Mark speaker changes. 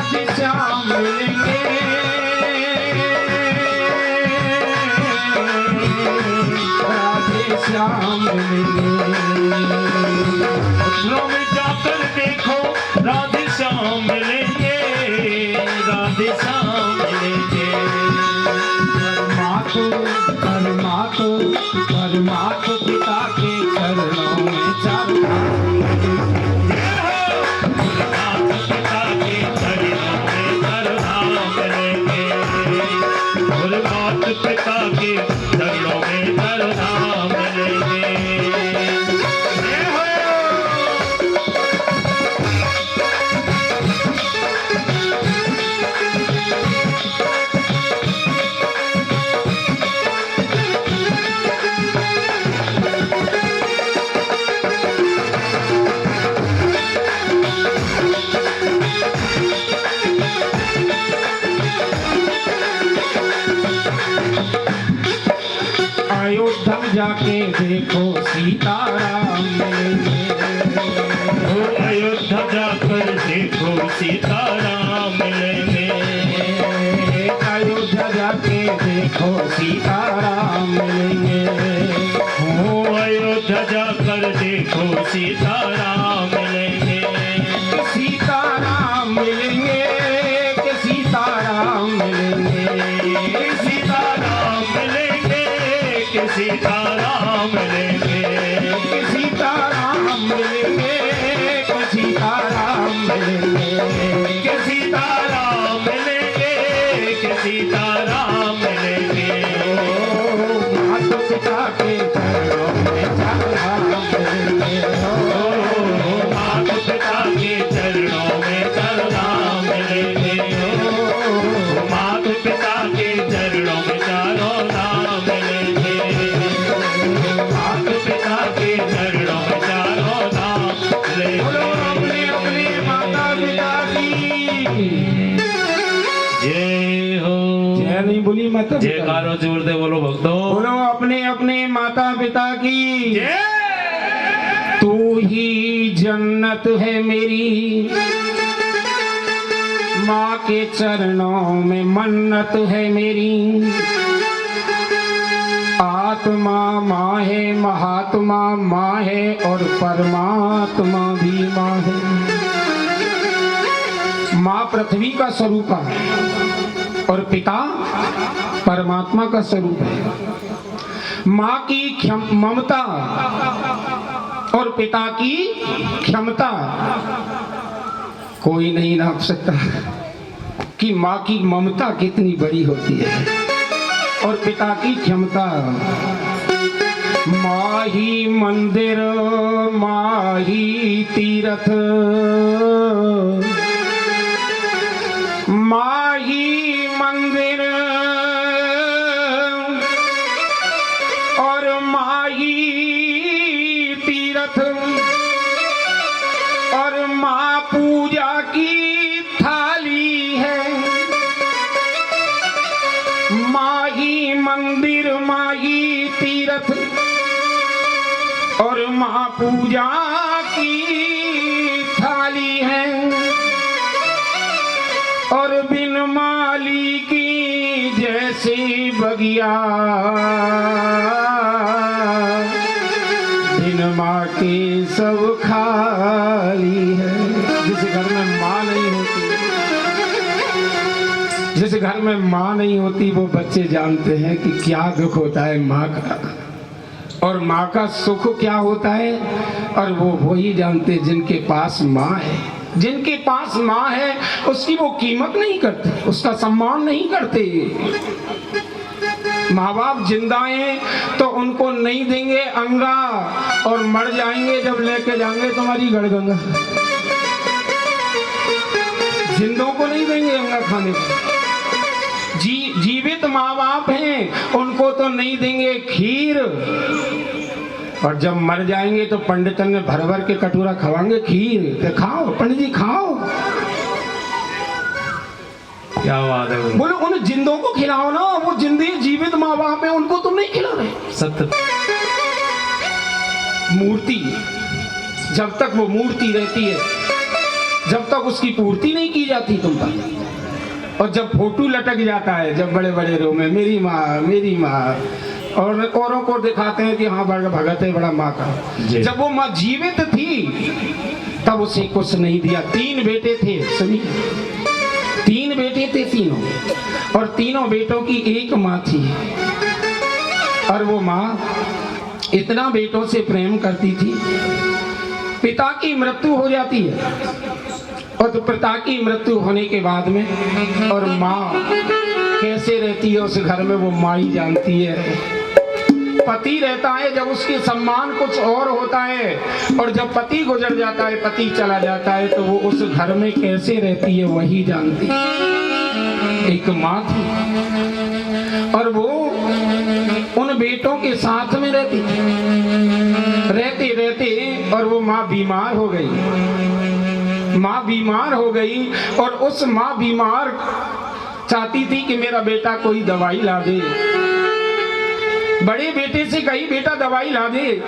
Speaker 1: राधे श्याम मिलेंगे, राधे श्याम मिलेंगे।
Speaker 2: मथुरा में जाकर देखो राधे श्याम मिलेंगे, राधे श्याम मिलेंगे।
Speaker 1: परमात्मा पिता के चरणों में चारों
Speaker 2: पिता के चरणों में चारों मिलेंगे, पिता के चरणों में चारों मिलेंगे।
Speaker 1: अयोध्या जाके देखो सीताराम मिलेंगे,
Speaker 2: अयोध्या जाकर देखो सीताराम मिलेंगे,
Speaker 1: अयोध्या जाके देखो सीताराम मिलेंगे।
Speaker 2: अयोध्या जाकर देखो सीताराम मिलेंगे,
Speaker 1: सीताराम मिलेंगे कि सीताराम मिलेंगे,
Speaker 2: सीताराम मिलेंगे कि सीताराम मिलेंगे,
Speaker 1: सीताराम मिलेंगे कि सीताराम मिलेंगे,
Speaker 2: कि सीताराम मिलेंगे कि सीताराम मिलेंगे।
Speaker 1: माता पिता के चरणों में चारों मिलेंगे,
Speaker 2: माता पिता के चरणों में चारों मिलेंगे, माता पिता के चरणों में चारों नाम मिलेंगे, माता पिता के चरणों में चारों नाम
Speaker 1: बोलो
Speaker 2: मिलेंगे।
Speaker 1: अपने अपने माता पिता की
Speaker 2: जय हो।
Speaker 1: जय नहीं बोली माता पिता,
Speaker 2: जयकारो जोर दे बोलो भक्तों।
Speaker 1: बोलो अपने अपने माता पिता की।
Speaker 2: जय।
Speaker 1: तू ही जन्नत है मेरी, माँ के चरणों में मन्नत है मेरी। आत्मा माँ है, महात्मा माँ है और परमात्मा भी माँ है। माँ पृथ्वी का स्वरूप है और पिता परमात्मा का स्वरूप है। माँ की ममता और पिता की क्षमता कोई नहीं नाप सकता कि माँ की ममता कितनी बड़ी होती है और पिता की क्षमता। माँ ही मंदिर माँ ही तीर्थ, माँ ही मंदिर और माँ ही तीर्थ और माँ पूजा की थाली है। माँ ही मंदिर माँ ही तीर्थ और माँ पूजा की थाली है और बिन माली की जैसे बगिया, बिन माँ के सब खाली है। जिस घर में माँ नहीं होती, जिस घर में माँ नहीं होती वो बच्चे जानते हैं कि क्या दुख होता है माँ का और माँ का सुख क्या होता है। और वो वही जानते जिनके पास माँ है। जिनके पास माँ है उसकी वो कीमत नहीं करते, उसका सम्मान नहीं करते। माँ बाप जिंदा हैं तो उनको नहीं देंगे अंगा और मर जाएंगे जब लेके जाएंगे तुम्हारी गड़गंगा। जिंदों को नहीं देंगे अंगा खाने को। जीवित माँ बाप हैं उनको तो नहीं देंगे खीर, और जब मर जाएंगे तो पंडितन में भर भर के कटोरा खवाएंगे खीर। तो खाओ पंडित जी खाओ।
Speaker 2: क्या बात है।
Speaker 1: बोलो उन जिंदों को खिलाओ ना, वो जिंदे जीवित माँ बाप है उनको तुम नहीं खिला रहे।
Speaker 2: सत्य।
Speaker 1: मूर्ति जब तक वो मूर्ति रहती है, जब तक उसकी पूर्ति नहीं की जाती तुम तक। और जब फोटो लटक जाता है, जब बड़े बड़े रूम में मेरी माँ, और औरों को दिखाते हैं कि हाँ बड़ा भगत है बड़ा माँ का।
Speaker 2: जी।
Speaker 1: जब वो माँ जीवित थी तब उसे कुछ नहीं दिया। 3 बेटे थे, सुनिए, 3 बेटे थे तीनों, और तीनों बेटों की एक माँ थी। और वो माँ इतना बेटों से प्रेम करती थी, पिता की मृत्यु हो जाती है, और तो पिता की मृत्यु होने के बाद में और माँ कैसे रहती है उस घर में, वो माँ ही जानती है। पति रहता है जब उसके सम्मान कुछ और होता है, और जब पति गुजर जाता है, पति चला जाता है, तो वो उस घर में कैसे रहती है वही जानती है। एक माँ थी और वो उन बेटों के साथ में रहती रहते रहते, और वो माँ बीमार हो गई। माँ बीमार हो गई और उस माँ बीमार चाहती थी कि मेरा बेटा कोई दवाई ला दे। बड़े बेटे से कही बेटा दवाई ला दे।